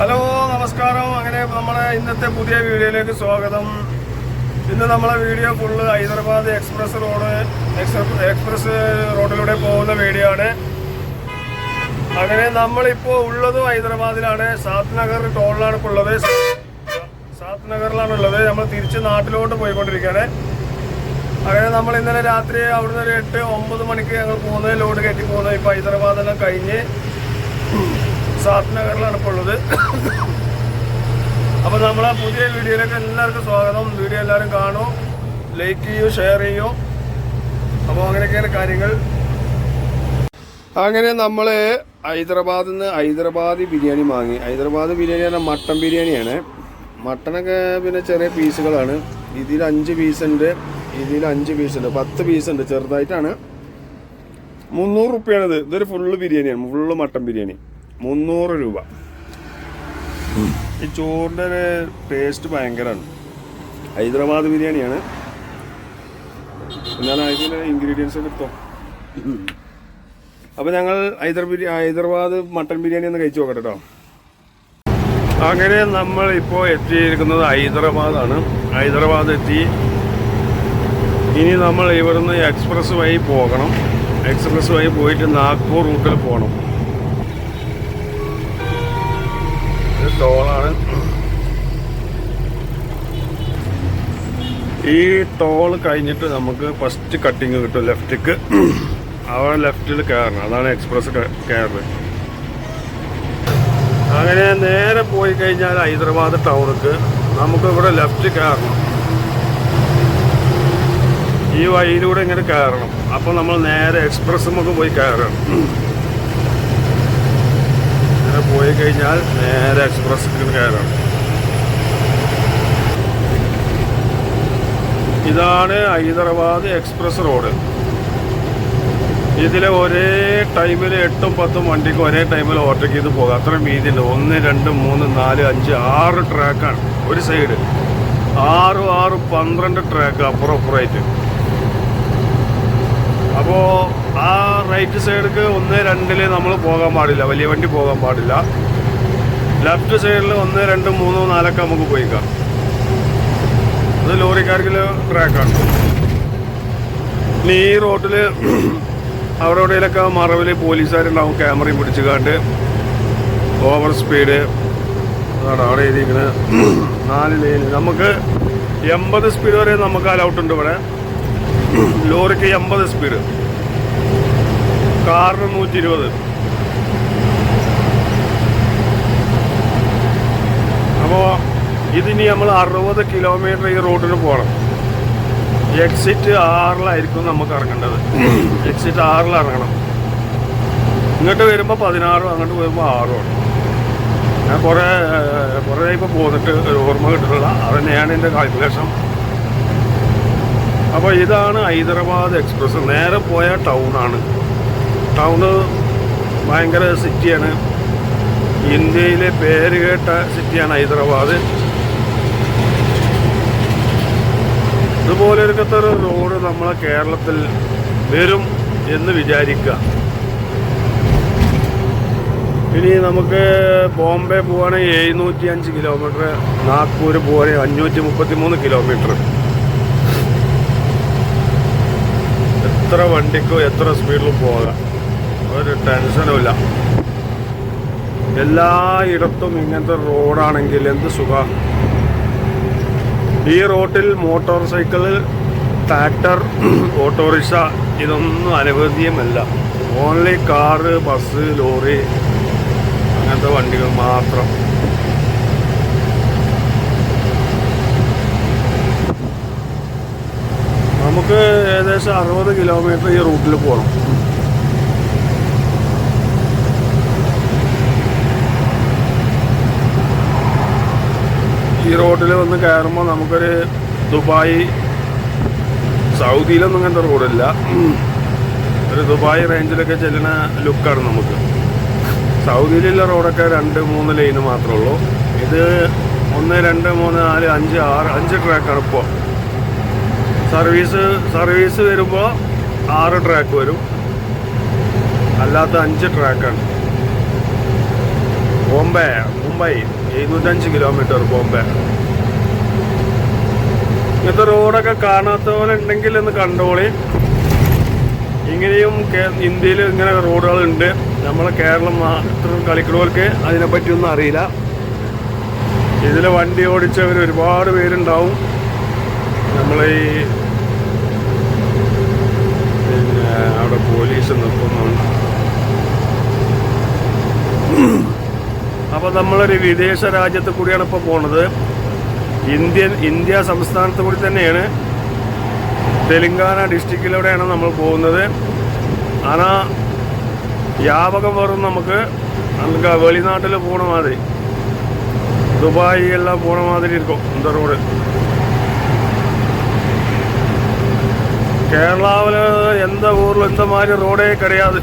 Hello നമസ്കാരം. അങ്ങനെ നമ്മളെ ഇന്നത്തെ പുതിയ വീഡിയോയിലേക്ക് സ്വാഗതം. ഇന്ന് നമ്മളെ വീഡിയോ ഫുള്ള് ഹൈദരാബാദ് എക്സ്പ്രസ് റോഡിലൂടെ പോകുന്ന വീഡിയോ ആണ്. അങ്ങനെ നമ്മളിപ്പോൾ ഉള്ളതും ഹൈദരാബാദിലാണ്. സാത് നഗർ ടോളിലാണ് ഇപ്പോൾ ഉള്ളത്. സാത് നഗറിലാണുള്ളത്. നമ്മൾ തിരിച്ച് നാട്ടിലോട്ട് പോയിക്കൊണ്ടിരിക്കുകയാണ്. അങ്ങനെ നമ്മൾ ഇന്നലെ രാത്രി അവിടുന്ന് ഒരു 8-9 മണിക്ക് ഞങ്ങൾ പോകുന്നത്, ലോഡ് കയറ്റി പോകുന്നത്. ഇപ്പോൾ ഹൈദരാബാദെല്ലാം കഴിഞ്ഞ് സാത് നഗറിലാണ് ഇപ്പോൾ ഉള്ളത്. അപ്പോൾ നമ്മളെ പുതിയ വീഡിയോയിലേക്ക് എല്ലാവർക്കും സ്വാഗതം. വീഡിയോ എല്ലാവരും കാണും, ലൈക്ക് ചെയ്യൂ, ഷെയർ ചെയ്യൂ. അപ്പോൾ അങ്ങനെയൊക്കെയാണ് കാര്യങ്ങൾ. അങ്ങനെ നമ്മൾ ഹൈദരാബാദിൽ നിന്ന് ഹൈദരാബാദി ബിരിയാണി വാങ്ങി. ഹൈദരാബാദ് ബിരിയാണി പറഞ്ഞാൽ മട്ടൻ ബിരിയാണിയാണ്. മട്ടനൊക്കെ പിന്നെ ചെറിയ പീസുകളാണ്. ഇതിൽ 5 പീസുണ്ട്, ഇതിൽ 5 പീസുണ്ട്, 10 പീസുണ്ട്. ചെറുതായിട്ടാണ്. 300 റുപ്യാണിത്. ഇതൊരു ഫുള്ള് ബിരിയാണിയാണ്, ഫുള്ള് മട്ടൻ ബിരിയാണി. 300 രൂപ. ഈ ചോറിൻ്റെ ഒരു ടേസ്റ്റ് ഭയങ്കരമാണ്. ഹൈദരാബാദ് ബിരിയാണിയാണ്. ഞാൻ അതിൻ്റെ ഇൻഗ്രീഡിയൻസ് ഒക്കെ എടുത്തോ. അപ്പോൾ ഞങ്ങൾ ഹൈദരാബാദ് മട്ടൻ ബിരിയാണി ഒന്ന് കഴിച്ചു നോക്കട്ടെ കേട്ടോ. അങ്ങനെ നമ്മൾ ഇപ്പോൾ എത്തിയിരിക്കുന്നത് ഹൈദരാബാദാണ്. ഹൈദരാബാദ് എത്തി. ഇനി നമ്മൾ ഇവിടുന്ന് എക്സ്പ്രസ് വഴി പോകണം. എക്സ്പ്രസ് വഴി പോയിട്ട് നാഗ്പൂർ റൂട്ടിൽ പോകണം. ടോളാണ്. ഈ ടോൾ കഴിഞ്ഞിട്ട് നമുക്ക് ഫസ്റ്റ് കട്ടിങ് കിട്ടും ലെഫ്റ്റിക്ക്. അവിടെ ലെഫ്റ്റിൽ കയറണം. അതാണ് എക്സ്പ്രസ് കയറുന്നത്. അങ്ങനെ നേരെ പോയി കഴിഞ്ഞാൽ ഹൈദരാബാദ് ടൗണിക്ക് നമുക്ക് ഇവിടെ ലെഫ്റ്റ് കയറണം. ഈ വഴിയിലൂടെ ഇങ്ങനെ കയറണം. അപ്പോൾ നമ്മൾ നേരെ എക്സ്പ്രസ് നമുക്ക് പോയി കയറണം. പോയി കഴിഞ്ഞാൽ നേരെ എക്സ്പ്രസ് കയറണം. ഇതാണ് ഹൈദരാബാദ് എക്സ്പ്രസ് റോഡ്. ഇതിൽ ഒരേ ടൈമിൽ 8-10 വണ്ടിക്ക് ഒരേ ടൈമിൽ ഓവർടേക്ക് ചെയ്ത് പോകാം. അത്രയും വീതിയുണ്ട്. 1, 2, 3, 4, 5, 6 ട്രാക്കാണ് ഒരു സൈഡ്. 6, 12 ട്രാക്ക് അപ്പുറം അപ്പുറമായിട്ട്. അപ്പോൾ ആ റൈറ്റ് സൈഡിലേക്ക് 1, 2 നമ്മൾ പോകാൻ പാടില്ല, വലിയ വണ്ടി പോകാൻ പാടില്ല. ലെഫ്റ്റ് സൈഡിൽ 1, 2, 3, 4 നമുക്ക് പോയിക്കാം. അത് ലോറിക്കാർക്ക് ട്രാക്കാണ്. ഇനി ഈ റോഡിൽ അവിടെ എവിടെയൊക്കെ മറവിൽ പോലീസുകാരുണ്ടാവും, ക്യാമറയും പിടിച്ചു കണ്ട് ഓവർ സ്പീഡ്. അതാണ് അവിടെ എഴുതിയിരിക്കുന്നത്. 4 ലൈൻ. നമുക്ക് 80 സ്പീഡ് വരെ നമുക്ക് അലൗട്ടുണ്ട് ഇവിടെ. ലോറിക്ക് 80 സ്പീഡ്, കാറിന് 120. അപ്പോൾ ഇതിനി നമ്മൾ 60 കിലോമീറ്റർ ഈ റോഡിന് പോകണം. എക്സിറ്റ് 6-ലായിരിക്കും നമുക്ക് ഇറങ്ങേണ്ടത്. എക്സിറ്റ് 6-ൽ ഇറങ്ങണം. ഇങ്ങോട്ട് വരുമ്പോൾ 16, അങ്ങോട്ട് വരുമ്പോൾ 6. ഞാൻ കുറേ ഇപ്പോൾ പോന്നിട്ട് ഓർമ്മ കിട്ടുന്നില്ല. അത് തന്നെയാണ് എൻ്റെ കാൽക്കുലേഷൻ. അപ്പോൾ ഇതാണ് ഹൈദരാബാദ് എക്സ്പ്രസ്. നേരെ പോയ ടൗണാണ്. ടൗണ് ഭയങ്കര സിറ്റിയാണ്. ഇന്ത്യയിലെ പേര് കേട്ട സിറ്റിയാണ് ഹൈദരാബാദ്. ഇതുപോലൊരു റോഡ് നമ്മളെ കേരളത്തിൽ വരും എന്ന് വിചാരിക്കുക. ഇനി നമുക്ക് ബോംബെ പോവുകയാണെങ്കിൽ 705 കിലോമീറ്റർ, നാഗ്പൂർ പോവുകയാണെങ്കിൽ 533 കിലോമീറ്റർ. എത്ര വണ്ടിക്കോ എത്ര സ്പീഡിലും പോകാം, ഒരു ടെൻഷനും ഇല്ല. എല്ലായിടത്തും ഇങ്ങനത്തെ റോഡാണെങ്കിൽ എന്ത് സുഖം. ഈ റോട്ടിൽ മോട്ടോർ സൈക്കിൾ, ട്രാക്ടർ, ഓട്ടോറിക്ഷ ഇതൊന്നും അനുവദനീയമല്ല. ഓൺലി കാറ്, ബസ്, ലോറി അങ്ങനത്തെ വണ്ടികൾ മാത്രം. നമുക്ക് ഏകദേശം 60 കിലോമീറ്റർ ഈ റൂട്ടിൽ പോകണം. ഈ റോഡിൽ വന്ന് കയറുമ്പോൾ നമുക്കൊരു ദുബായ്, സൗദിയിലൊന്നും അങ്ങനത്തെ റോഡില്ല. ഒരു ദുബായ് റേഞ്ചിലൊക്കെ ചെല്ലുന്ന ലുക്കാണ് നമുക്ക്. സൗദിയിലുള്ള റോഡൊക്കെ 2-3 ലൈന് മാത്രമേ ഉള്ളൂ. ഇത് 1, 2, 3, 4, 5, 6, 5 ട്രാക്കാണ് ഇപ്പോൾ. സർവീസ് വരുമ്പോൾ 6 ട്രാക്ക് വരും, അല്ലാത്ത 5 ട്രാക്കാണ്. ബോംബെ, മുംബൈ 705 കിലോമീറ്റർ ബോംബെ. ഇങ്ങനത്തെ റോഡൊക്കെ കാണാത്തവരുണ്ടെങ്കിൽ ഒന്ന് കണ്ടോളി. ഇങ്ങനെയും ഇന്ത്യയിൽ ഇങ്ങനെ റോഡുകളുണ്ട്. നമ്മളെ കേരളം മാത്രം കളിക്കുന്നവർക്ക് അതിനെപ്പറ്റിയൊന്നും അറിയില്ല. ഇതിൽ വണ്ടി ഓടിച്ചവർ ഒരുപാട് പേരുണ്ടാവും. നമ്മളെ ഈ പിന്നെ അവിടെ പോലീസ് നിൽക്കുന്നുണ്ട്. അപ്പോൾ നമ്മളൊരു വിദേശ രാജ്യത്ത് കൂടിയാണ് ഇപ്പോൾ പോണത്. ഇന്ത്യ സംസ്ഥാനത്ത് കൂടി തന്നെയാണ്. തെലുങ്കാന ഡിസ്ട്രിക്റ്റിലൂടെയാണ് നമ്മൾ പോകുന്നത്. ஆனால் ஞாபகம் வரும் நமக்கு அங்கே வெளிநாட்டில் போன மாதிரி, துபாய் எல்லாம் போன மாதிரி இருக்கும் இந்த ரோடு. கேரளாவில் எந்த ஊரில் இந்த மாதிரி ரோடே கிடையாது.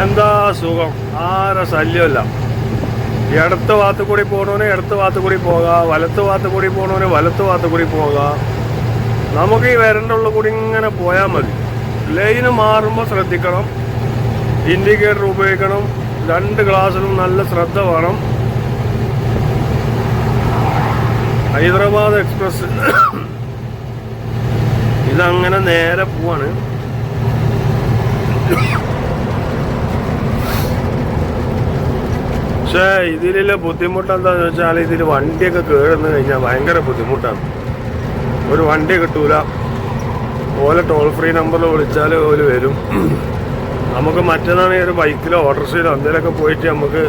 എന്താ സുഖം, ആരെ ശല്യമില്ല. ഇടത്ത് ഭാഗത്ത് കൂടി പോകണവന് ഇടത്ത് ഭാഗത്ത് കൂടി പോകാം, വലത്ത് ഭാഗത്ത് കൂടി പോകണവന് വലത്ത് ഭാഗത്ത് കൂടി പോകാം. നമുക്ക് ഈ വരൻ്റെ ഉള്ളിൽ കൂടി ഇങ്ങനെ പോയാൽ മതി. ലൈന് മാറുമ്പോൾ ശ്രദ്ധിക്കണം, ഇൻഡിക്കേറ്റർ ഉപയോഗിക്കണം, 2 ഗ്ലാസ്സിലും നല്ല ശ്രദ്ധ വേണം. ഹൈദരാബാദ് എക്സ്പ്രസ് ഇതങ്ങനെ നേരെ പോവാണ്. പക്ഷേ ഇതിലുള്ള ബുദ്ധിമുട്ട് എന്താണെന്ന് വെച്ചാൽ ഇതിൽ വണ്ടിയൊക്കെ കയറുന്നു കഴിഞ്ഞാൽ ഭയങ്കര ബുദ്ധിമുട്ടാണ്. ഒരു വണ്ടി കിട്ടൂല. ഓലെ ടോൾ ഫ്രീ നമ്പറിൽ വിളിച്ചാൽ ഓല് വരും. നമുക്ക് മറ്റേതാണെങ്കിൽ ഒരു ബൈക്കിലോ ഓട്ടോറിക്ഷയിലോ എന്തെങ്കിലുമൊക്കെ പോയിട്ട് നമുക്ക്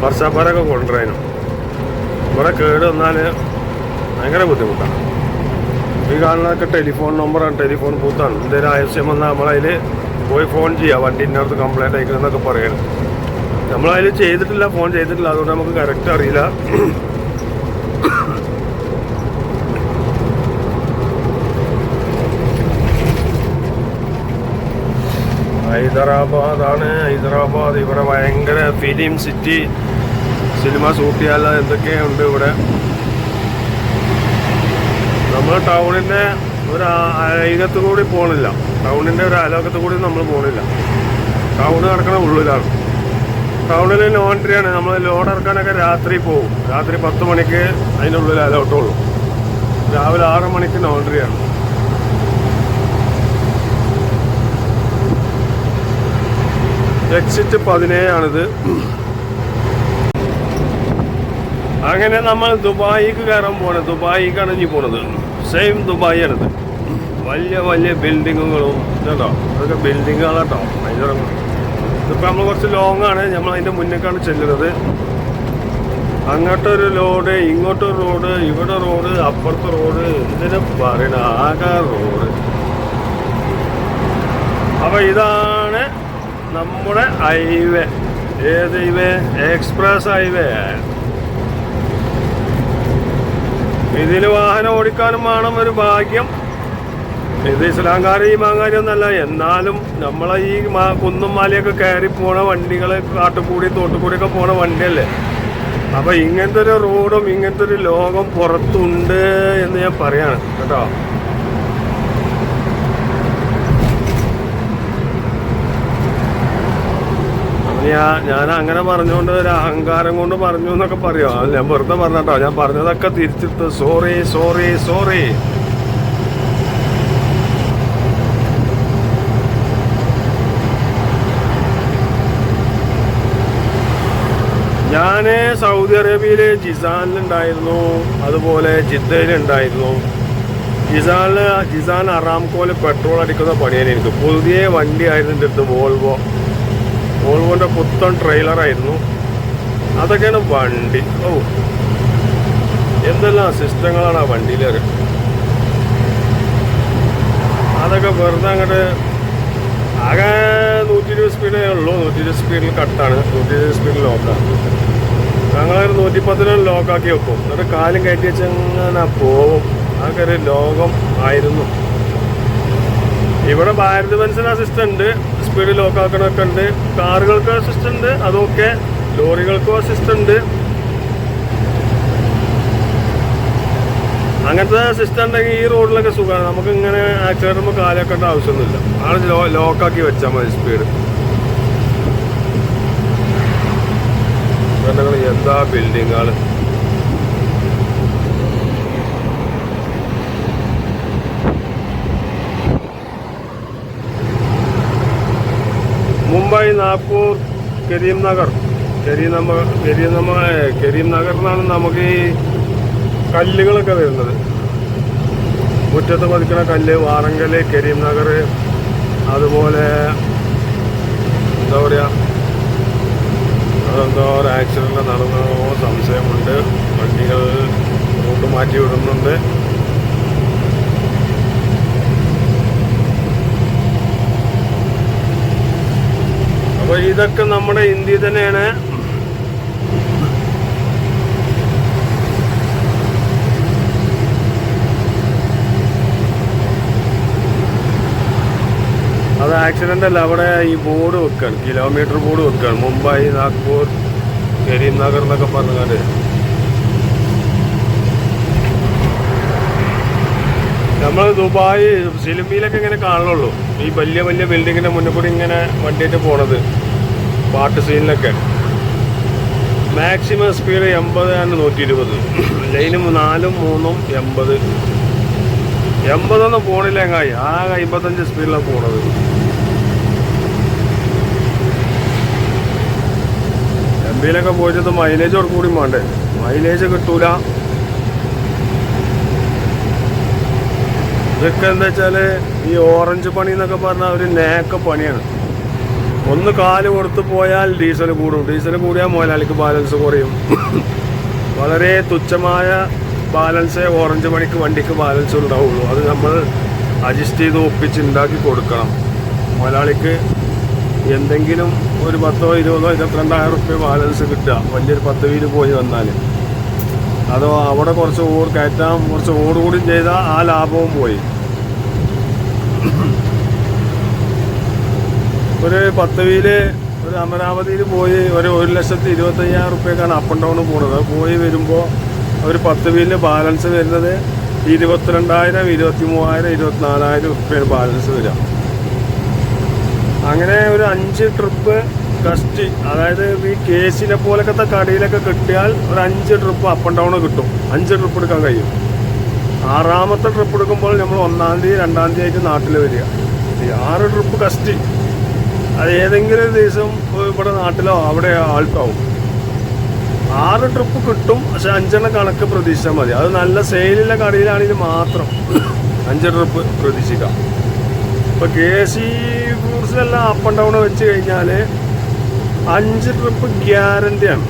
വർഷാപ്പാരൊക്കെ കൊണ്ടുവരാനും. ഇവിടെ കേട് വന്നാൽ ഭയങ്കര ബുദ്ധിമുട്ടാണ്. ഈ കാണുന്നതൊക്കെ ടെലിഫോൺ നമ്പറാണ്, ടെലിഫോൺ ബൂത്താണ്. എന്തെങ്കിലും ആവശ്യം വന്നാൽ നമ്മളതിൽ പോയി ഫോൺ ചെയ്യുക, വണ്ടി ഇന്നടുത്ത് കംപ്ലൈൻറ്റ് അയക്കണമെന്നൊക്കെ പറയണം. നമ്മളതിൽ ചെയ്തിട്ടില്ല, ഫോൺ ചെയ്തിട്ടില്ല, അതുകൊണ്ട് നമുക്ക് കറക്റ്റ് അറിയില്ല. ഹൈദരാബാദാണ്. ഹൈദരാബാദ് ഇവിടെ ഭയങ്കര ഫിലിം സിറ്റി, സിനിമ ഷൂട്ട് ചെയ്യാനുള്ള എന്തൊക്കെയുണ്ട് ഇവിടെ. നമ്മൾ ടൗണിൻ്റെ ഒരു അയലത്ത് കൂടി പോകണില്ല, ടൗണിൻ്റെ ഒരു അയലോക്കത്ത് കൂടി നമ്മൾ പോകണില്ല. ടൗണ് കിടക്കണ ഉള്ളിലാണ്. ടൗണിൽ ലോണ്ടറിയാണ്. നമ്മൾ ലോഡ് ഇറക്കാനൊക്കെ രാത്രി പോകും. രാത്രി 10 മണിക്ക് അതിൻ്റെ ഉള്ളിൽ അലോട്ടുള്ളൂ. രാവിലെ 6 മണിക്ക് ലോണ്ടറിയാണ്. എക്സിറ്റ് 17 ആണിത്. അങ്ങനെ നമ്മൾ ദുബായിക്ക് കയറാൻ പോകണം. ദുബായിക്കാണ് ഇനി പോണത്. സെയിം ദുബായി ആണിത്. വലിയ വലിയ ബിൽഡിങ്ങുകളും കേട്ടോ, അതൊക്കെ ബിൽഡിങ്ങുകളാട്ടോ. ഇതിപ്പോൾ നമ്മൾ കുറച്ച് ലോങ് ആണ്. നമ്മൾ അതിൻ്റെ മുന്നേക്കാണ് ചെല്ലുന്നത്. അങ്ങോട്ടൊരു ലോഡ്, ഇങ്ങോട്ടൊരു റോഡ്, ഇവിടെ റോഡ്, അപ്പുറത്തെ റോഡ്, എന്തിനാ പറയണ, ആകെ റോഡ്. അപ്പോൾ ഇതാണ് നമ്മുടെ ഹൈവേ. ഏത് ഹൈവേ? Express highway. ഇതിൽ വാഹനം ഓടിക്കാനും വേണം ഒരു ഭാഗ്യം. ഇത് ഇസ്ലാംകാരി മാങ്ങാരി ഒന്നല്ല. എന്നാലും നമ്മളെ ഈ കുന്നും മലയൊക്കെ കയറി പോണ വണ്ടികൾ, കാട്ടുകൂടി തോട്ടുകൂടിയൊക്കെ പോണ വണ്ടിയല്ലേ. അപ്പം ഇങ്ങനത്തെ ഒരു റോഡും ഇങ്ങനത്തെ ഒരു ലോകം പുറത്തുണ്ട് എന്ന് ഞാൻ പറയാണ് കേട്ടോ. ഞാൻ അങ്ങനെ പറഞ്ഞുകൊണ്ട് ഒരു അഹങ്കാരം കൊണ്ട് പറഞ്ഞു എന്നൊക്കെ പറയുമോ? ഞാൻ വെറുതെ പറഞ്ഞോ. ഞാൻ പറഞ്ഞതൊക്കെ തിരിച്ചിട്ട് സോറി സോറി സോറി. ഞാൻ സൗദി അറേബ്യയിൽ ജിസാനിലുണ്ടായിരുന്നു, അതുപോലെ ജിദ്ദയിലുണ്ടായിരുന്നു. ജിസാൻ അറാംകോയിൽ പെട്രോൾ അടിക്കുന്ന പണിയാണ് എനിക്ക്. പുതിയ വണ്ടിയായിരുന്നു എൻ്റെ അടുത്ത്, വോൾവോൻ്റെ പുത്തൻ ട്രെയിലറായിരുന്നു. അതൊക്കെയാണ് വണ്ടി. ഓ, എന്തെല്ലാം സിസ്റ്റങ്ങളാണ് ആ വണ്ടിയിലൊക്കെ. അതൊക്കെ വെറുതെ അങ്ങോട്ട് ആകെ 120 സ്പീഡേ ഉള്ളൂ. 120 സ്പീഡിൽ കട്ടാണ്, 120 സ്പീഡിൽ ലോക്കാണ്. ഞങ്ങളൊരു 110 ലോക്കാക്കി വെക്കും. എന്നിട്ട് കാലും കയറ്റി വെച്ച് അങ്ങനെ പോവും. അതൊക്കെ ഒരു ലോകം ആയിരുന്നു. ഇവിടെ ഭാരത് ബെൻസിന് അസിസ്റ്റന്റ് സ്പീഡ് ലോക്കാക്കണമൊക്കെ ഉണ്ട്. കാറുകൾക്ക് അസിസ്റ്റന്റ്, അതൊക്കെ ലോറികൾക്കും അസിസ്റ്റന്റ്. അങ്ങനത്തെ സിസ്റ്റം ഉണ്ടെങ്കിൽ ഈ റോഡിലൊക്കെ സുഖമാണ്. നമുക്ക് ഇങ്ങനെ ആക്സിഡൻറ്റുമ്പോൾ കാലാക്കേണ്ട ആവശ്യമൊന്നുമില്ല. ആണ് ലോക്കാക്കി വെച്ചാൽ മതി സ്പീഡ്. എന്താ ബിൽഡിങ്ങുകൾ! മുംബൈ, നാഗ്പൂർ, കരീംനഗർ എന്നാണ് നമുക്ക് ഈ കല്ലുകളൊക്കെ വരുന്നത്. മുറ്റത്ത് പതിക്കുന്ന കല്ല്, വാറങ്കൽ, കരീംനഗർ, അതുപോലെ എന്താ പറയുക, അതെന്തോ ഒരു ആക്സിഡൻറ്റ് നടന്നോ സംശയമുണ്ട്. വണ്ടികൾ റൂട്ട് മാറ്റി വിടുന്നുണ്ട്. അപ്പോൾ ഇതൊക്കെ നമ്മുടെ ഇന്ത്യ തന്നെയാണ്. അത് ആക്സിഡൻ്റ് അല്ല, അവിടെ ഈ ബോർഡ് വെക്കുകയാണ്, കിലോമീറ്റർ ബോർഡ് വെക്കുകയാണ്. മുംബൈ, നാഗ്പൂർ, കരീംനഗർ എന്നൊക്കെ പറഞ്ഞാൽ. നമ്മൾ ദുബായ് സിനിമയിലൊക്കെ ഇങ്ങനെ കാണുള്ളൂ, ഈ വലിയ വലിയ ബിൽഡിങ്ങിൻ്റെ മുന്നിൽ കൂടി ഇങ്ങനെ വണ്ടിയിട്ട് പോണത്. പാട്ട് സീനിലൊക്കെ മാക്സിമം സ്പീഡ് 80 ആണ്, 120. ലൈനും 4ഉം 3ഉം 80. 80 പോണില്ല, എങ്ങായി ആ 55 സ്പീഡിലാണ് പോണത്. എംപിയിലൊക്കെ പോയിട്ട് മൈലേജ് കൂടി വേണ്ടേ? മൈലേജ് കിട്ടൂല. ഇതൊക്കെ എന്താ വെച്ചാൽ ഈ ഓറഞ്ച് പണി എന്നൊക്കെ പറഞ്ഞാൽ ഒരു നേക്ക പണിയാണ്. ഒന്ന് കാല് കൊടുത്ത് പോയാൽ ഡീസൽ കൂടും, ഡീസൽ കൂടിയാൽ മുതലാളിക്ക് ബാലൻസ് കുറയും. വളരെ തുച്ഛമായ ബാലൻസേ ഓറഞ്ച് പണിക്ക് വണ്ടിക്ക് ബാലൻസ് ഉണ്ടാവുള്ളൂ. അത് നമ്മൾ അഡ്ജസ്റ്റ് ചെയ്ത് ഒപ്പിച്ച് ഉണ്ടാക്കി കൊടുക്കണം. മുതലാളിക്ക് എന്തെങ്കിലും ഒരു 10,000, 20,000, 22,000 റുപ്യ ബാലൻസ് കിട്ടുക വലിയൊരു 10 വീല് പോയി വന്നാൽ. അതോ അവിടെ കുറച്ച് കയറ്റാൻ കുറച്ച് കൂടി ചെയ്താൽ ആ ലാഭവും പോയി. ഒരു 10 വീല് ഒരു അമരാവതിയിൽ പോയി ഒരു 1,25,000 റുപ്യക്കാണ് അപ്പ് ആൻഡ് ഡൗൺ പോകുന്നത്. പോയി വരുമ്പോൾ ഒരു 10 വീലിന് ബാലൻസ് വരുന്നത് 22,000, 23,000, 24,000 റുപ്യാണ് ബാലൻസ് വരിക. അങ്ങനെ ഒരു 5 ട്രിപ്പ് കസ്റ്റ്, അതായത് ഈ കേസിനെ പോലത്തെ കടയിലൊക്കെ കിട്ടിയാൽ ഒരു 5 ട്രിപ്പ് അപ്പ് ആൻഡ് ഡൗൺ കിട്ടും. 5 ട്രിപ്പ് എടുക്കാൻ കഴിയും. 6ാമത്തെ ട്രിപ്പ് എടുക്കുമ്പോൾ നമ്മൾ 1-ാം തീയതി 2-ാം തീയതി ആയിട്ട് നാട്ടിൽ വരിക. 6 ട്രിപ്പ് കസ്റ്റ്. അത് ഏതെങ്കിലും ഒരു ദിവസം ഇവിടെ നാട്ടിലോ അവിടെ ആൾക്കാവും. 6 ട്രിപ്പ് കിട്ടും. പക്ഷെ 5 കണക്ക് പ്രതീക്ഷിച്ചാൽ മതി. അത് നല്ല സെയിലുള്ള കടയിലാണെങ്കിൽ മാത്രം 5 ട്രിപ്പ് പ്രതീക്ഷിക്കാം. ഇപ്പോൾ KC ഫ്രൂട്ട്സിലെല്ലാം അപ്പ് ആൻഡ് ഡൗൺ വെച്ച് കഴിഞ്ഞാൽ 5 ട്രിപ്പ് ഗ്യാരണ്ടിയാണ്.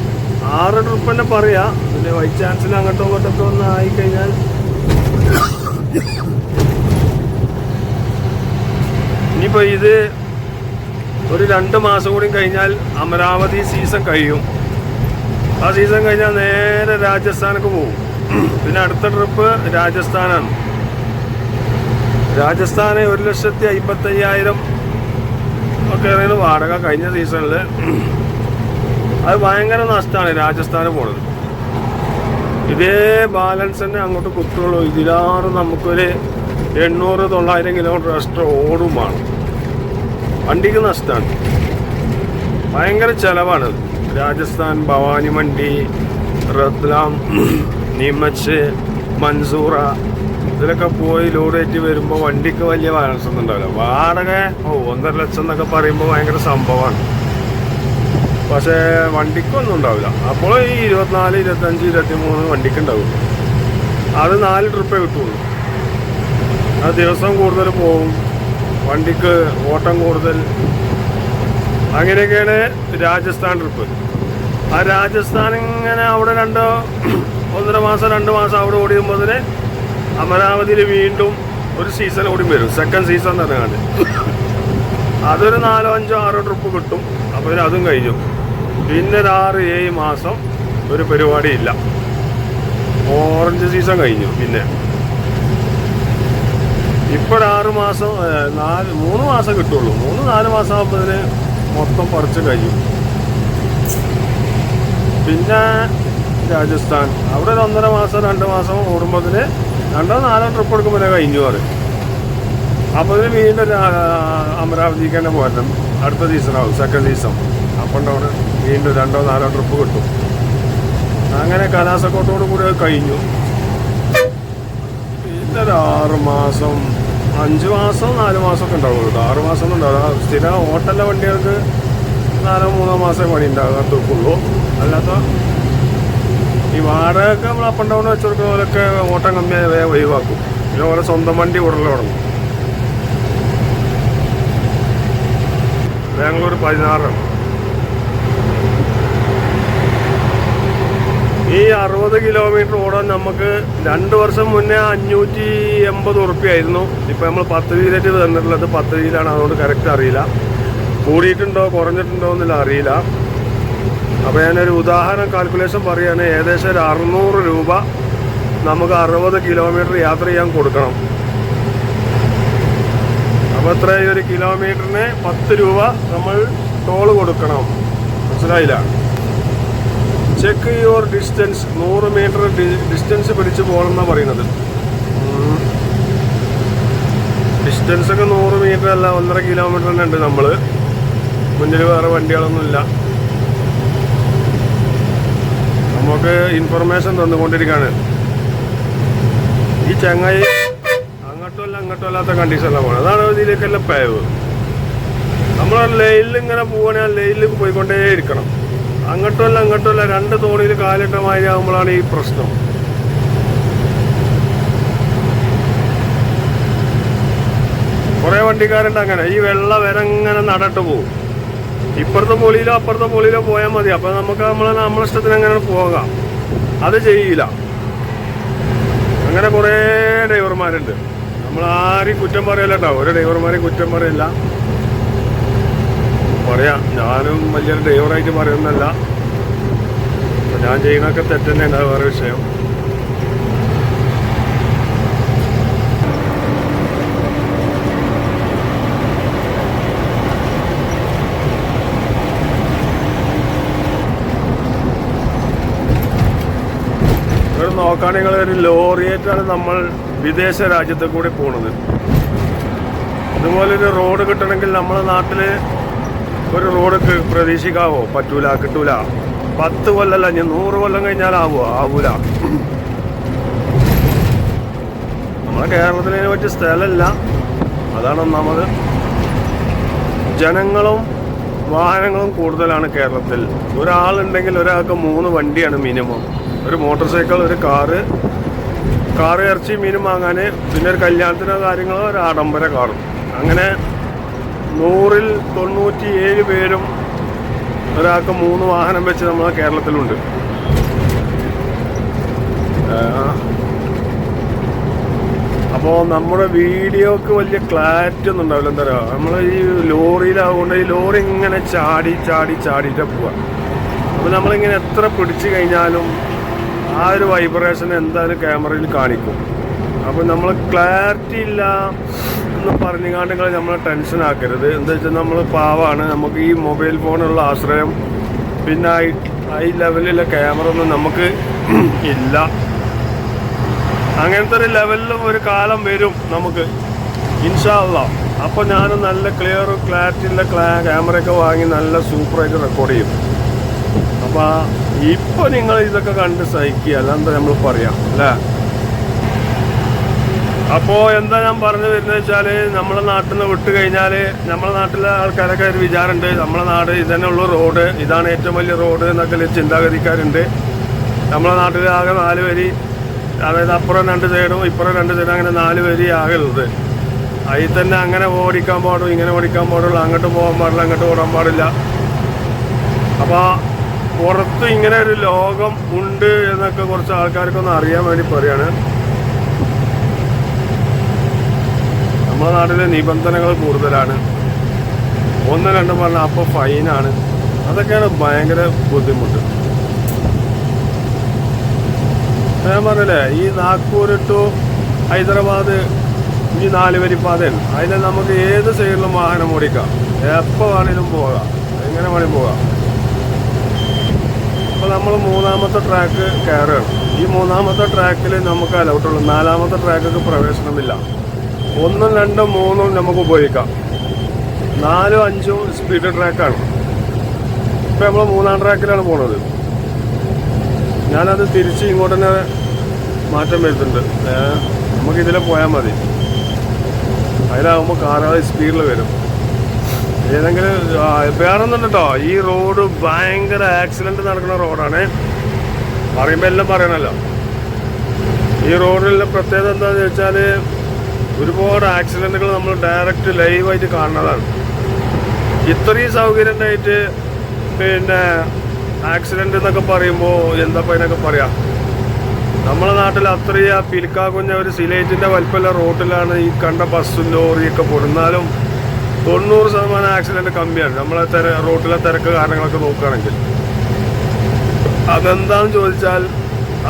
6 ട്രിപ്പ് തന്നെ പറയാം. പിന്നെ വൈസ് ചാൻസിൽ അങ്ങോട്ടോ ഇങ്ങോട്ടൊക്കെ ഒന്ന് ആയിക്കഴിഞ്ഞാൽ ഇനിയിപ്പോൾ ഇത് ഒരു 2 മാസം കൂടി കഴിഞ്ഞാൽ അമരാവതി സീസൺ കഴിയും. ആ സീസൺ കഴിഞ്ഞാൽ നേരെ രാജസ്ഥാനൊക്കെ പോകും. പിന്നെ അടുത്ത ട്രിപ്പ് രാജസ്ഥാനാണ്. രാജസ്ഥാന് 1,55,000 ഒക്കെ ആയിരുന്നു വാടക കഴിഞ്ഞ സീസണിൽ. അത് ഭയങ്കര നഷ്ടമാണ് രാജസ്ഥാന് പോണത്. ഇതേ ബാലൻസ് തന്നെ അങ്ങോട്ട് കുത്തുള്ളൂ. ഇതിലാറ് നമുക്കൊരു 800-900 കിലോമീറ്റർ എക്സ്ട്രാ ഓടും വേണം. വണ്ടിക്ക് നഷ്ടമാണ്. ഭയങ്കര ചിലവാണ്. രാജസ്ഥാൻ, ഭവാനി മണ്ഡി, റത്ലാം, നീമച്ച്, മൻസൂറ ഇതിലൊക്കെ പോയി ലോഡ് കയറ്റി വരുമ്പോൾ വണ്ടിക്ക് വലിയ ബാലൻസ് ഒന്നും ഉണ്ടാവില്ല. വാടക 1.5 ലക്ഷം എന്നൊക്കെ പറയുമ്പോൾ ഭയങ്കര സംഭവമാണ്. പക്ഷേ വണ്ടിക്കൊന്നും ഉണ്ടാവില്ല. അപ്പോൾ ഈ 24, 25, 23 വണ്ടിക്ക് ഉണ്ടാവും. അത് 4 ട്രിപ്പേ കിട്ടുള്ളൂ. അത് ദിവസം കൂടുതൽ പോകും, വണ്ടിക്ക് ഓട്ടം കൂടുതൽ. അങ്ങനെയൊക്കെയാണ് രാജസ്ഥാൻ ട്രിപ്പ്. ആ രാജസ്ഥാൻ ഇങ്ങനെ അവിടെ 1.5 മാസം 2 മാസം അവിടെ ഓടിയുമ്പോൾ അമരാവതിയിൽ വീണ്ടും ഒരു സീസൺ കൂടി വരും. സെക്കൻഡ് സീസൺ തന്നെയാണ്. അതൊരു 4, 5, 6 ട്രിപ്പ് കിട്ടും. അപ്പോൾ അതും കഴിഞ്ഞു. പിന്നെ ഒരു 6-7 മാസം ഒരു പരിപാടിയില്ല. ഓറഞ്ച് സീസൺ കഴിഞ്ഞു. പിന്നെ ഇപ്പോൾ 6 മാസം 3 മാസം കിട്ടുള്ളൂ. 3-4 മാസം ആകുമ്പോൾ മൊത്തം പറിച്ച് കഴിയും. പിന്നെ രാജസ്ഥാൻ അവിടെ ഒരു 1.5 മാസം 2 മാസം ഓടുമ്പോൾ 2 4 ട്രിപ്പ് എടുക്കുമ്പോൾ കഴിഞ്ഞു അത്. അപ്പോൾ ഇതിന് വീണ്ടും അമരാവതിക്ക് തന്നെ പോരണം. അടുത്ത സീസണാവും, സെക്കൻഡ് സീസൺ. അപ്പം ഉണ്ടാവും വീണ്ടും 2 4 ട്രിപ്പ് കിട്ടും. അങ്ങനെ കലാസക്കോട്ടോട് കൂടി അത് കഴിഞ്ഞു. പിന്നെ ഒരു 6 മാസം 5 മാസം 4 മാസമൊക്കെ ഉണ്ടാവുള്ളൂ കേട്ടോ. 6 മാസമൊന്നും ഉണ്ടാവില്ല. സ്ഥിരം ഹോട്ടലിലെ വണ്ടികൾക്ക് 4-3 മാസമേ പണി ഉണ്ടാകത്തുള്ളൂ. അല്ലാത്ത ഈ വാടകയൊക്കെ നമ്മൾ അപ്പ് ആൻഡ് ഡൗൺ വെച്ച് കൊടുക്കുന്ന പോലൊക്കെ ഓട്ടം കമ്മിയായി വേഗം ഒഴിവാക്കും. പിന്നെ ഓരോ സ്വന്തം വണ്ടി ഉടൽ തുടങ്ങും. ബാംഗ്ലൂർ 16. ഈ 60 കിലോമീറ്റർ ഓടാൻ നമുക്ക് 2 വർഷം മുന്നേ 580 ഉറുപ്പിയായിരുന്നു. ഇപ്പം നമ്മൾ 10 വീലായിട്ട് തന്നിട്ടുള്ളത് 10 വീലാണ്. അതുകൊണ്ട് കറക്റ്റ് അറിയില്ല, കൂടിയിട്ടുണ്ടോ കുറഞ്ഞിട്ടുണ്ടോ എന്നില്ല അറിയില്ല. അപ്പോൾ ഞാനൊരു ഉദാഹരണം കാൽക്കുലേഷൻ പറയുകയാണ്. ഏകദേശം ഒരു 600 രൂപ നമുക്ക് 60 കിലോമീറ്റർ യാത്ര ചെയ്യാൻ കൊടുക്കണം. അപ്പോൾ എത്ര? ഒരു കിലോമീറ്ററിന് 10 രൂപ നമ്മൾ ടോള് കൊടുക്കണം. മനസ്സിലായില്ല? Check your distance. 100 metre distance പിടിച്ച് പോകണം എന്നാണ് പറയുന്നത്. ഡിസ്റ്റൻസൊക്കെ 100 മീറ്റർ അല്ല, 1.5 കിലോമീറ്റർ തന്നെ ഉണ്ട്. നമ്മൾ മുന്നിൽ വേറെ വണ്ടികളൊന്നുമില്ല. നമുക്ക് ഇൻഫർമേഷൻ തന്നുകൊണ്ടിരിക്കുകയാണ്. ഈ ചങ്ങായി അങ്ങോട്ടും അല്ലാത്ത കണ്ടീഷനിലാണ് പോകുന്നത്. അതാണ് ഇതിലേക്കെല്ലാം പേവ്. നമ്മൾ ലൈനിൽ ഇങ്ങനെ പോവുകയാണെങ്കിൽ ലൈനിൽ പോയിക്കൊണ്ടേ ഇരിക്കണം. അങ്ങോട്ടും അല്ല 2 തോണിയിൽ കാലിട്ട മാതിരി ആകുമ്പോഴാണ് ഈ പ്രശ്നം. കുറേ വണ്ടിക്കാരുണ്ട് അങ്ങനെ. ഈ വെള്ള വരങ്ങനെ നടട്ട് പോകും. ഇപ്പുറത്തെ പൊളിയിലോ അപ്പുറത്തെ പൊളിയിലോ പോയാൽ മതി. അപ്പം നമുക്ക് നമ്മളെ ഇഷ്ടത്തിന് അങ്ങനെ പോകാം. അത് ചെയ്യില്ല. അങ്ങനെ കുറേ ഡ്രൈവർമാരുണ്ട്. നമ്മൾ ആരും കുറ്റം പറയല്ല കേട്ടോ. ഒരു ഡ്രൈവർമാരെയും കുറ്റം പറയില്ല. പറയാം, ഞാനും വലിയൊരു ഡ്രൈവറായിട്ട് പറയുന്നല്ല. ഞാൻ ചെയ്യുന്നതൊക്കെ തെറ്റ് തന്നെയാണ്. അത് വേറെ വിഷയം. ഇവിടെ നോക്കുകയാണെങ്കിൽ ഒരു ലോറിയേറ്റാണ് നമ്മൾ വിദേശ രാജ്യത്ത് കൂടി പോണത്. ഇതുപോലൊരു റോഡ് കിട്ടണമെങ്കിൽ നമ്മളെ നാട്ടിൽ ഒരു റോഡ് പ്രതീക്ഷിക്കാവോ? പറ്റൂല, കിട്ടൂല. 10 കൊല്ലമല്ല, ഇനി 100 കൊല്ലം കഴിഞ്ഞാൽ ആവൂല. നമ്മളെ കേരളത്തിന് പറ്റിയ സ്ഥലമല്ല. അതാണ് ഒന്നാമത്. ജനങ്ങളും വാഹനങ്ങളും കൂടുതലാണ് കേരളത്തിൽ. ഒരാളുണ്ടെങ്കിൽ ഒരാൾക്ക് 3 വണ്ടിയാണ് മിനിമം. ഒരു മോട്ടോർ സൈക്കിൾ, ഒരു കാറ് ഇറച്ചി മീനും വാങ്ങാൻ, പിന്നെ ഒരു കല്യാണത്തിനോ കാര്യങ്ങളോ ഒരു ആഡംബര കാറും. അങ്ങനെ 100-ൽ 97 പേരും ഒരാൾക്ക് 3 വാഹനം വെച്ച് നമ്മളെ കേരളത്തിലുണ്ട്. അപ്പോൾ നമ്മുടെ വീഡിയോക്ക് വലിയ ക്ലാരിറ്റി ഒന്നും ഉണ്ടാവില്ല. എന്താ പറയുക, നമ്മൾ ഈ ലോറിയിലാവുകൊണ്ട് ഈ ലോറി ഇങ്ങനെ ചാടിയിട്ട് പോവുക. അപ്പോൾ നമ്മളിങ്ങനെ എത്ര പിടിച്ചു കഴിഞ്ഞാലും ആ ഒരു വൈബ്രേഷൻ എന്തായാലും ക്യാമറയിൽ കാണിക്കും. അപ്പോൾ നമ്മൾ ക്ലാരിറ്റി ഇല്ല എന്ന് പറഞ്ഞുകൊണ്ട് നമ്മളെ ടെൻഷൻ ആക്കരുത്. എന്താ വെച്ചാൽ നമ്മൾ പാവാണ്. നമുക്ക് ഈ മൊബൈൽ ഫോണുള്ള ആശ്രയം, പിന്നെ ഹൈ ലെവലിലുള്ള ക്യാമറ ഒന്നും നമുക്ക് ഇല്ല. അങ്ങനത്തെ ഒരു ലെവലിലും ഒരു കാലം വരും നമുക്ക്, ഇൻഷാ അല്ലാഹ്. അപ്പോൾ ഞാൻ നല്ല ക്ലാരിറ്റിയുള്ള ക്യാമറയൊക്കെ വാങ്ങി നല്ല സൂപ്പറായിട്ട് റെക്കോർഡ് ചെയ്യും. അപ്പോൾ ഇപ്പോൾ നിങ്ങൾ ഇതൊക്കെ കണ്ട് സഹിക്കുക, അല്ലാതെ നമ്മൾ പറയാം അല്ലേ. അപ്പോൾ എന്താ ഞാൻ പറഞ്ഞു വരുന്നത് വെച്ചാൽ, നമ്മളെ നാട്ടിൽ നിന്ന് വിട്ട് കഴിഞ്ഞാൽ നമ്മളെ നാട്ടിലെ ആൾക്കാരൊക്കെ ഒരു വിചാരമുണ്ട്, നമ്മളെ നാട് ഇതന്നെ ഉള്ളൂ റോഡ്, ഇതാണ് ഏറ്റവും വലിയ റോഡ് എന്നൊക്കെ ചിന്താഗതിക്കാരുണ്ട്. നമ്മളെ നാട്ടിൽ ആകെ 4 വരി, അതായത് അപ്പുറം 2 സൈഡും ഇപ്പുറം 2 സൈഡും, അങ്ങനെ 4 വരി ആകുള്ളത്. അതിൽ തന്നെ അങ്ങനെ ഓടിക്കാൻ പാടും, ഇങ്ങനെ ഓടിക്കാൻ പാടുള്ളൂ, അങ്ങോട്ട് പോകാൻ പാടില്ല, അങ്ങോട്ട് ഓടാൻ പാടില്ല. അപ്പോൾ പുറത്ത് ഇങ്ങനെ ഒരു ലോകം ഉണ്ട് എന്നൊക്കെ കുറച്ച് ആൾക്കാർക്കൊന്ന് അറിയാൻ വേണ്ടി പറയാണ്. നമ്മുടെ നാട്ടിലെ നിബന്ധനകൾ കൂടുതലാണ്. 1 2 പറഞ്ഞാൽ അപ്പോൾ ഫൈനാണ്. അതൊക്കെയാണ് ഭയങ്കര ബുദ്ധിമുട്ട്. ഞാൻ പറഞ്ഞില്ലേ, ഈ നാഗ്പൂർ ടു ഹൈദരാബാദ് ഈ 4 വരി പാതയാണ്. അതിൽ നമുക്ക് ഏത് സൈഡിലും വാഹനം ഓടിക്കാം, എപ്പോൾ വേണമെങ്കിലും പോകാം, എങ്ങനെ വേണമെങ്കിലും പോകാം. അപ്പോൾ നമ്മൾ മൂന്നാമത്തെ ട്രാക്ക് കയറുകയാണ്. ഈ മൂന്നാമത്തെ ട്രാക്കിൽ നമുക്ക് അലൗട്ടുള്ളൂ. നാലാമത്തെ ട്രാക്കൊക്കെ പ്രവേശനമില്ല. 1, 2, 3 നമുക്ക് ഉപയോഗിക്കാം. 4, 5 സ്പീഡ് ട്രാക്കാണ്. ഇപ്പം നമ്മൾ 3-ാം ട്രാക്കിലാണ് പോണത്. ഞാനത് തിരിച്ച് ഇങ്ങോട്ട് തന്നെ മാറ്റം വരുത്തുന്നുണ്ട്. നമുക്കിതിൽ പോയാൽ മതി. അതിലാകുമ്പോൾ കാറുകൾ സ്പീഡിൽ വരും. ഏതെങ്കിലും വേറൊന്നുണ്ട് കേട്ടോ. ഈ റോഡ് ഭയങ്കര ആക്സിഡൻറ്റ് നടക്കുന്ന റോഡാണ്. പറയുമ്പോൾ എല്ലാം പറയണല്ലോ. ഈ റോഡിലെ പ്രത്യേകത എന്താണെന്ന് വെച്ചാൽ ഒരുപാട് ആക്സിഡൻറ്റുകൾ നമ്മൾ ഡയറക്റ്റ് ലൈവായിട്ട് കാണുന്നതാണ്. ഇത്രയും സൗകര്യം ഉണ്ടായിട്ട് പിന്നെ ആക്സിഡൻ്റ് എന്നൊക്കെ പറയുമ്പോൾ എന്താ അതിനൊക്കെ പറയാം. നമ്മളെ നാട്ടിൽ അത്രയും പിൽക്കാകുഞ്ഞ ഒരു സിലേറ്റിൻ്റെ വലിപ്പമുള്ള റോഡിലാണ് ഈ കണ്ട ബസ്സും ലോറിയൊക്കെ പൊടുന്നാലും 90% ആക്സിഡൻറ്റ് കമ്മിയാണ് നമ്മളെ റോഡിലെ തിരക്ക് കാരണങ്ങളൊക്കെ നോക്കുകയാണെങ്കിൽ. അതെന്താണെന്ന് ചോദിച്ചാൽ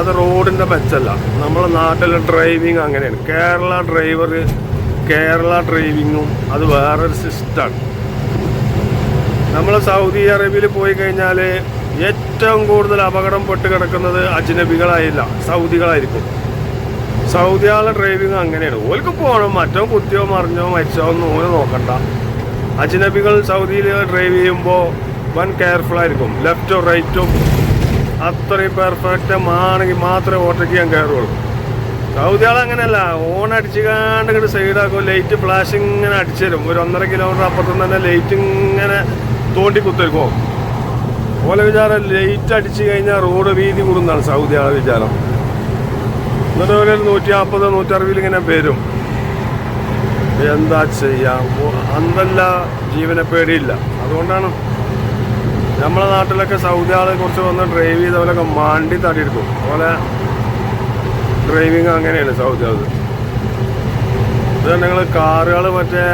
അത് റോഡിൻ്റെ മെച്ചല്ല. നമ്മളെ നാട്ടിലെ ഡ്രൈവിങ് അങ്ങനെയാണ്. കേരള ഡ്രൈവിങ്ങും അത് വേറൊരു സിസ്റ്റമാണ്. നമ്മൾ സൗദി അറേബ്യയിൽ പോയി കഴിഞ്ഞാൽ ഏറ്റവും കൂടുതൽ അപകടം പെട്ട് കിടക്കുന്നത് അജ്നബികളായില്ല, സൗദികളായിരിക്കും. സൗദിയാളെ ഡ്രൈവിങ് അങ്ങനെയാണ്. ഓർക്ക് പോകണം, മറ്റോ കുത്തിയോ മറിഞ്ഞോ മരിച്ചോ ഒന്നും ഓന് നോക്കണ്ട. അജ്നബികൾ സൗദിയിൽ ഡ്രൈവ് ചെയ്യുമ്പോൾ വൻ കെയർഫുള്ളായിരിക്കും. ലെഫ്റ്റും റൈറ്റും അത്രയും പെർഫെക്റ്റ് ആണെങ്കിൽ മാത്രമേ ഓട്ടയ്ക്ക് ഞാൻ കയറുള്ളൂ. സൗദിയാൾ അങ്ങനെയല്ല. അടിച്ച് കാണ്ട് സൈഡാക്കും. ലൈറ്റ് ഫ്ലാഷ് ഇങ്ങനെ അടിച്ചു തരും. ഒരു 1.5 കിലോമീറ്റർ അപ്പുറത്തുനിന്ന് തന്നെ ലൈറ്റ് ഇങ്ങനെ തോണ്ടി കുത്തിരിക്കും. ഓലെ വിചാരം ലൈറ്റ് അടിച്ചു കഴിഞ്ഞാൽ റോഡ് വീതി കൂടുന്നതാണ് സൗദിയാളെ വിചാരം. എന്നിട്ട് ഒരു 140, 160 ഇങ്ങനെ വരും. എന്താ ചെയ്യാം, അന്തല്ല ജീവനെ പേടിയില്ല. അതുകൊണ്ടാണ് നമ്മളെ നാട്ടിലൊക്കെ സൗദി ആളെ കുറിച്ച് വന്ന് ഡ്രൈവ് ചെയ്തവരൊക്കെ മാണ്ടി തടിയെടുക്കും. അതുപോലെ ഡ്രൈവിങ് അങ്ങനെയാണ് സൗദി ആളത്. ഇത് ഞങ്ങൾ കാറുകൾ മറ്റേ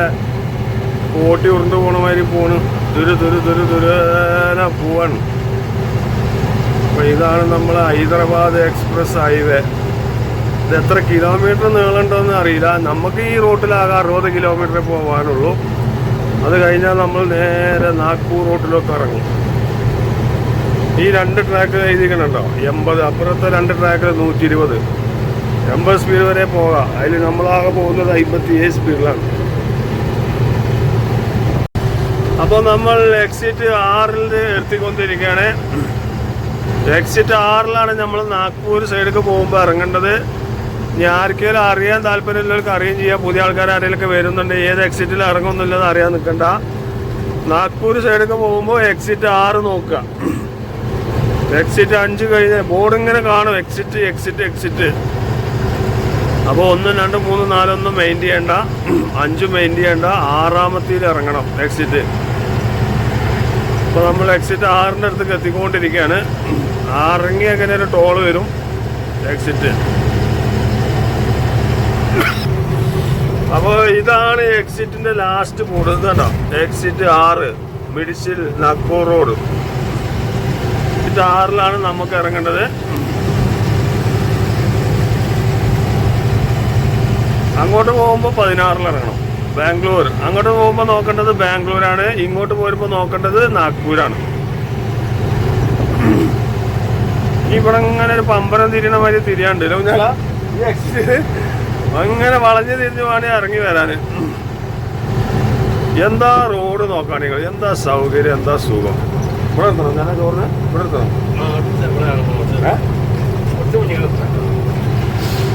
ഓട്ടി ഉരുണ്ട് പോണ മാതിരി പോണ്. തുരുന പോവാണ്. അപ്പോൾ ഇതാണ് നമ്മൾ ഹൈദരാബാദ് എക്സ്പ്രസ് ഹൈവേ. ഇത് എത്ര കിലോമീറ്റർ നീളമുണ്ടോയെന്ന് അറിയില്ല. നമുക്ക് ഈ റൂട്ടിലാകെ 60 കിലോമീറ്റർ പോകാനുള്ളൂ. അത് കഴിഞ്ഞാൽ നമ്മൾ നേരെ നാഗ്പൂർ റൂട്ടിലൊക്കെ ഇറങ്ങും. ഈ 2 ട്രാക്ക് എഴുതിക്കണുണ്ടോ 80. അപ്പുറത്തെ 2 ട്രാക്കിൽ 120. 80 സ്പീഡ് വരെ പോകാം. അതിൽ നമ്മളാകെ പോകുന്നത് 57 സ്പീഡിലാണ്. അപ്പോൾ നമ്മൾ എക്സിറ്റ് 6 എത്തിക്കൊണ്ടിരിക്കുകയാണ്. എക്സിറ്റ് 6 നമ്മൾ നാഗ്പൂർ സൈഡിലേക്ക് പോകുമ്പോൾ ഇറങ്ങേണ്ടത്. ഇനി ആർക്കെങ്കിലും അറിയാൻ താല്പര്യമുള്ളവർക്ക് അറിയുകയും ചെയ്യാം. പുതിയ ആൾക്കാർ ആരെങ്കിലുമൊക്കെ വരുന്നുണ്ട്, ഏത് എക്സിറ്റിൽ ഇറങ്ങുന്നില്ലെന്ന് അറിയാൻ നിൽക്കണ്ട. നാഗ്പൂർ സൈഡിലേക്ക് പോകുമ്പോൾ എക്സിറ്റ് 6 നോക്കുക. എക്സിറ്റ് 5 കഴിഞ്ഞ് ബോർഡ് ഇങ്ങനെ കാണും, എക്സിറ്റ്. അപ്പോൾ 1, 2, 3, 4 ഒന്നും മെയിൻ ചെയ്യേണ്ട, 5 മെയിൻ ചെയ്യേണ്ട, 6ാമത്തേൽ ഇറങ്ങണം എക്സിറ്റ്. അപ്പോൾ നമ്മൾ എക്സിറ്റ് 6ൻ്റെ അടുത്തേക്ക് എത്തിക്കൊണ്ടിരിക്കുകയാണ്. ഇറങ്ങി അങ്ങനെ ഒരു ടോൾ വരും എക്സിറ്റ്. അപ്പോൾ ഇതാണ് എക്സിറ്റിൻ്റെ ലാസ്റ്റ് ബോർഡ്. ഇതാണോ എക്സിറ്റ് 6 മിഡിസിൽ നാഗ്പൂർ റോഡ്. എക്സിറ്റ് 6 നമുക്ക് ഇറങ്ങേണ്ടത്. അങ്ങോട്ട് പോകുമ്പോൾ 16 ഇറങ്ങണം, ബാംഗ്ലൂർ. അങ്ങോട്ട് പോകുമ്പോൾ നോക്കേണ്ടത് ബാംഗ്ലൂരാണ്. ഇങ്ങോട്ട് പോരുമ്പോൾ നോക്കേണ്ടത് നാഗ്പൂരാണ്. ഇവിടെ ഇങ്ങനെ ഒരു പമ്പരം തിരിയണ മാതിരി തിരിയാണ്ട് അങ്ങനെ വളഞ്ഞ് തിരിഞ്ഞ് വേണേ ഇറങ്ങി വരാൻ. എന്താ റോഡ് നോക്കുകയാണെങ്കിൽ, എന്താ സൗകര്യം, എന്താ സുഖം. ഇവിടെ നിർത്തണം, ഞാൻ ചോറിന് ഇവിടെ നിർത്തണം.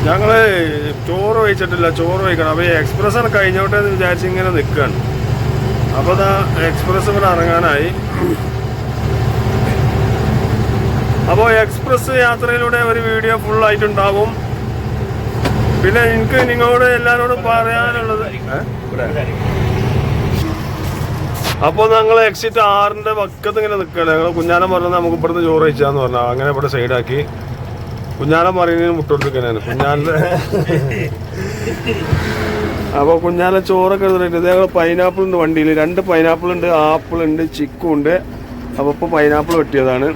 ഞങ്ങൾ ചോറ് വഹിച്ചിട്ടില്ല, ചോറ് വഹിക്കണം. അപ്പോൾ ഈ എക്സ്പ്രസ് കഴിഞ്ഞോട്ടെ എന്ന് വിചാരിച്ച് ഇങ്ങനെ നിൽക്കുകയാണ്. അപ്പോൾ അതാ എക്സ്പ്രസ് ഇവിടെ ഇറങ്ങാനായി. അപ്പോൾ എക്സ്പ്രസ് യാത്രയിലൂടെ ഒരു വീഡിയോ ഫുള്ളായിട്ടുണ്ടാവും. പിന്നെ എനിക്ക് നിങ്ങളോട് എല്ലാവരോടും പറയാനുള്ളത്, അപ്പോൾ ഞങ്ങൾ എക്സിറ്റ് 6ൻ്റെ പക്കത്ത് ഇങ്ങനെ നിൽക്കുകയാണ്. ഞങ്ങൾ കുഞ്ഞാനം പറഞ്ഞത് നമുക്ക് ഇവിടുന്ന് ചോറ് കഴിച്ചാന്ന് പറഞ്ഞാൽ അങ്ങനെ ഇവിടെ സൈഡാക്കി. കുഞ്ഞാനം പറയുന്നതിന് മുട്ടോട്ടിരിക്കാനാണ് കുഞ്ഞാൻ്റെ. അപ്പോൾ കുഞ്ഞാലെ ചോറൊക്കെ എടുത്തിട്ട് ഞങ്ങൾ പൈനാപ്പിൾ ഉണ്ട് വണ്ടിയിൽ. 2 പൈനാപ്പിൾ ഉണ്ട്, ആപ്പിൾ ഉണ്ട്, ചിക്കു ഉണ്ട്. അപ്പോൾ ഇപ്പോൾ പൈനാപ്പിൾ വെട്ടിയതാണ്.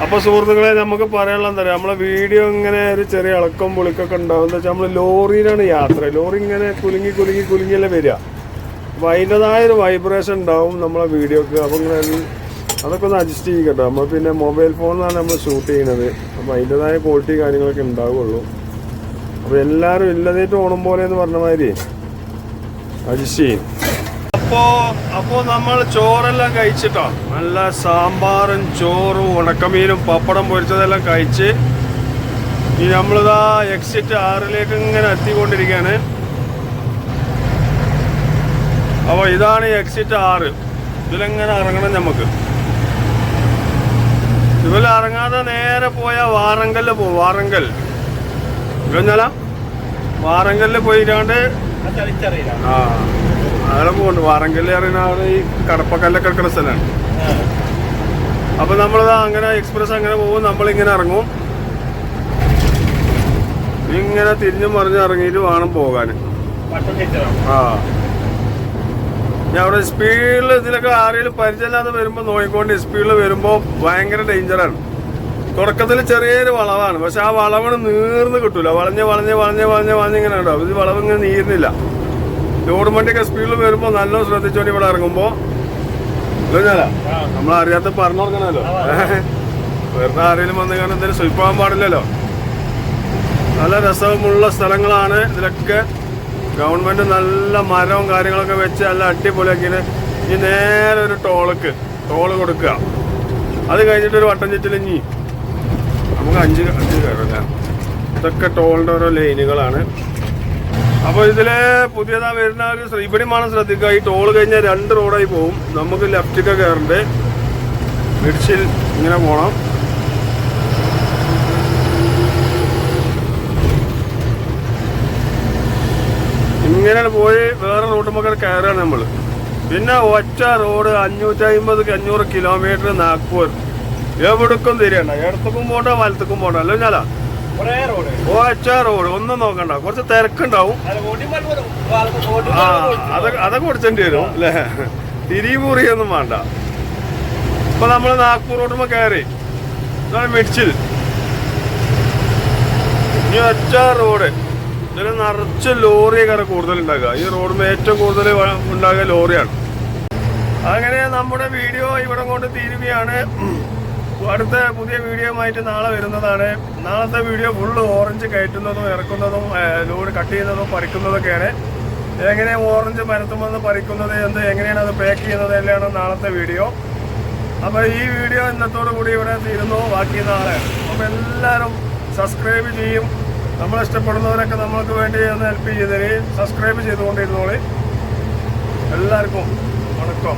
അപ്പോൾ സുഹൃത്തുക്കളെ, നമുക്ക് പറയാനുള്ള എന്താ പറയുക, നമ്മളെ വീഡിയോ ഇങ്ങനെ ഒരു ചെറിയ ഇളക്കം പൊളിക്കൊക്കെ ഉണ്ടാവും. എന്താ വെച്ചാൽ നമ്മൾ ലോറിയിലാണ് യാത്ര. ലോറി ഇങ്ങനെ കുലുങ്ങിയല്ലേ വരിക. അപ്പോൾ അതിൻ്റെതായൊരു വൈബ്രേഷൻ ഉണ്ടാവും നമ്മളെ വീഡിയോക്ക്. അപ്പോൾ ഇങ്ങനെ അതൊക്കെ ഒന്ന് അഡ്ജസ്റ്റ് ചെയ്യും കേട്ടോ. നമ്മൾ പിന്നെ മൊബൈൽ ഫോണിലാണ് നമ്മൾ ഷൂട്ട് ചെയ്യുന്നത്. അപ്പോൾ അതിൻ്റെതായ ക്വാളിറ്റി കാര്യങ്ങളൊക്കെ ഉണ്ടാവുകയുള്ളൂ. അപ്പോൾ എല്ലാവരും ഇല്ലതായിട്ട് ഓണം പോലെ എന്ന് പറഞ്ഞ മാതിരി അഡ്ജസ്റ്റ് ചെയ്യും. അപ്പോൾ നമ്മൾ ചോറെല്ലാം കഴിച്ചിട്ടോ, നല്ല സാമ്പാറും ചോറും ഉണക്കമീനും പപ്പടം പൊരിച്ചതെല്ലാം കഴിച്ച് ഈ നമ്മളിതാ എക്സിറ്റ് 6 ഇങ്ങനെ എത്തിക്കൊണ്ടിരിക്കുകയാണ്. അപ്പോൾ ഇതാണ് എക്സിറ്റ് 6. ഇതിലെങ്ങനെ ഇറങ്ങണം നമുക്ക്. ഇതിൽ ഇറങ്ങാതെ നേരെ പോയാൽ വാറങ്കലിൽ പോകും. വാറങ്കൽ കഴിഞ്ഞാല വാറങ്കലിൽ പോയിട്ടാണ്ട് അങ്ങനെ പോകുന്നുണ്ട്. വാറങ്കല്ല് അറിയുന്ന ഈ കടപ്പക്കല്ലൊക്കെ കിടക്കുന്ന സ്ഥലമാണ്. അപ്പൊ നമ്മളിതാ അങ്ങനെ എക്സ്പ്രസ് അങ്ങനെ പോകും. നമ്മളിങ്ങനെ ഇറങ്ങും. ഇങ്ങനെ തിരിഞ്ഞും മറിഞ്ഞും ഇറങ്ങിയിട്ട് വേണം പോകാൻ. ഞാൻ അവിടെ സ്പീഡിൽ ഇതിലൊക്കെ ആരെങ്കിലും പരിചയമില്ലാതെ വരുമ്പോൾ നോക്കിക്കൊണ്ട് സ്പീഡിൽ വരുമ്പോൾ ഭയങ്കര ഡേഞ്ചറാണ്. തുടക്കത്തിൽ ചെറിയൊരു വളവാണ്, പക്ഷെ ആ വളവിന് നീർന്ന് കിട്ടൂല. വളഞ്ഞ് വളഞ്ഞ് വളഞ്ഞ് വളഞ്ഞ് വളഞ്ഞ് ഇങ്ങനെ ഉണ്ടാവും. ഇത് വളവ് ഇങ്ങനെ നീരുന്നില്ല. ലോഡ് വണ്ടിയൊക്കെ സ്പീഡിൽ വരുമ്പോൾ നല്ല ശ്രദ്ധിച്ചോണ്ട് ഇവിടെ ഇറങ്ങുമ്പോൾ നമ്മളറിയാത്ത പറഞ്ഞു കൊടുക്കണമല്ലോ. വെറുതെ ആരെങ്കിലും വന്ന് കാണാൻ എന്തായാലും സ്വയിപ്പാകാൻ പാടില്ലല്ലോ. നല്ല രസമുള്ള സ്ഥലങ്ങളാണ് ഇതിലൊക്കെ. ഗവൺമെന്റ് നല്ല മരവും കാര്യങ്ങളൊക്കെ വെച്ച് നല്ല അടിപൊളിയാക്കിയിട്ട് ഇനി നേരെ ഒരു ടോള് കൊടുക്കുക. അത് കഴിഞ്ഞിട്ടൊരു വട്ടം ചുറ്റിലിഞ്ഞി നമുക്ക് 5 കയറില്ല. ഇതൊക്കെ ടോളിൻ്റെ ഓരോ ലൈനുകളാണ്. അപ്പോൾ ഇതില് പുതിയതാ വരുന്ന ഒരു ഇവിടെയുമാണ് ശ്രദ്ധിക്കുക. ഈ ടോള് കഴിഞ്ഞാൽ 2 റോഡായി പോകും. നമുക്ക് ലെഫ്റ്റൊക്കെ കയറണ്ട്. മിഡ്ഷിൽ ഇങ്ങനെ പോണം. ഇങ്ങനെ പോയി വേറെ റൂട്ടുമ്പോൾ കയറുകയാണ് നമ്മൾ. പിന്നെ ഒറ്റ റോഡ് 550-500 കിലോമീറ്റർ നാഗ്പൂർ. എവിടേക്കും തിരിയണ്ട. ഇടത്തേക്കും പോണ്ട വലത്തേക്കും പോണ്ട. അല്ലോ ഞാനാ ഒറ്റ റോഡ്. ഒന്നും നോക്കണ്ട. കുറച്ച് തിരക്കുണ്ടാവും. അതൊക്കെ കൊടുക്കേണ്ടി വരും അല്ലേ. തിരിമുറിയൊന്നും വേണ്ട. ഇപ്പൊ നമ്മള് നാഗ്പൂർ റോഡുമ്പോ കയറി മിഡ്സിൽ. ഇനി ഒറ്റ റോഡ്. ഇതിൽ നിറച്ച് ലോറിയൊക്കെ കൂടുതൽ ഉണ്ടാക്കുക. ഈ റോഡിന് ഏറ്റവും കൂടുതൽ ഉണ്ടാകുക ലോറിയാണ്. അങ്ങനെ നമ്മുടെ വീഡിയോ ഇവിടെ കൊണ്ട് തീരുകയാണ്. അടുത്ത പുതിയ വീഡിയോയുമായിട്ട് നാളെ വരുന്നതാണ്. നാളത്തെ വീഡിയോ ഫുള്ള് ഓറഞ്ച് കയറ്റുന്നതും ഇറക്കുന്നതും ലോഡ് കട്ട് ചെയ്യുന്നതും പറിക്കുന്നതൊക്കെയാണ്. എങ്ങനെ ഓറഞ്ച് മരത്തുമെന്ന് പറിക്കുന്നത്, എങ്ങനെയാണ് അത് പാക്ക് ചെയ്യുന്നത് എല്ലാമാണ് നാളത്തെ വീഡിയോ. അപ്പോൾ ഈ വീഡിയോ ഇന്നത്തോടു കൂടി ഇവിടെ തീരുന്നു. ബാക്കി നാളെ. അപ്പോൾ എല്ലാവരും സബ്സ്ക്രൈബ് ചെയ്യും. നമ്മളിഷ്ടപ്പെടുന്നവരൊക്കെ നമ്മൾക്ക് വേണ്ടി ഒന്ന് ഹെൽപ്പ് ചെയ്തതിന് സബ്സ്ക്രൈബ് ചെയ്തുകൊണ്ടിരുന്നോളി. എല്ലാവർക്കും വണക്കം.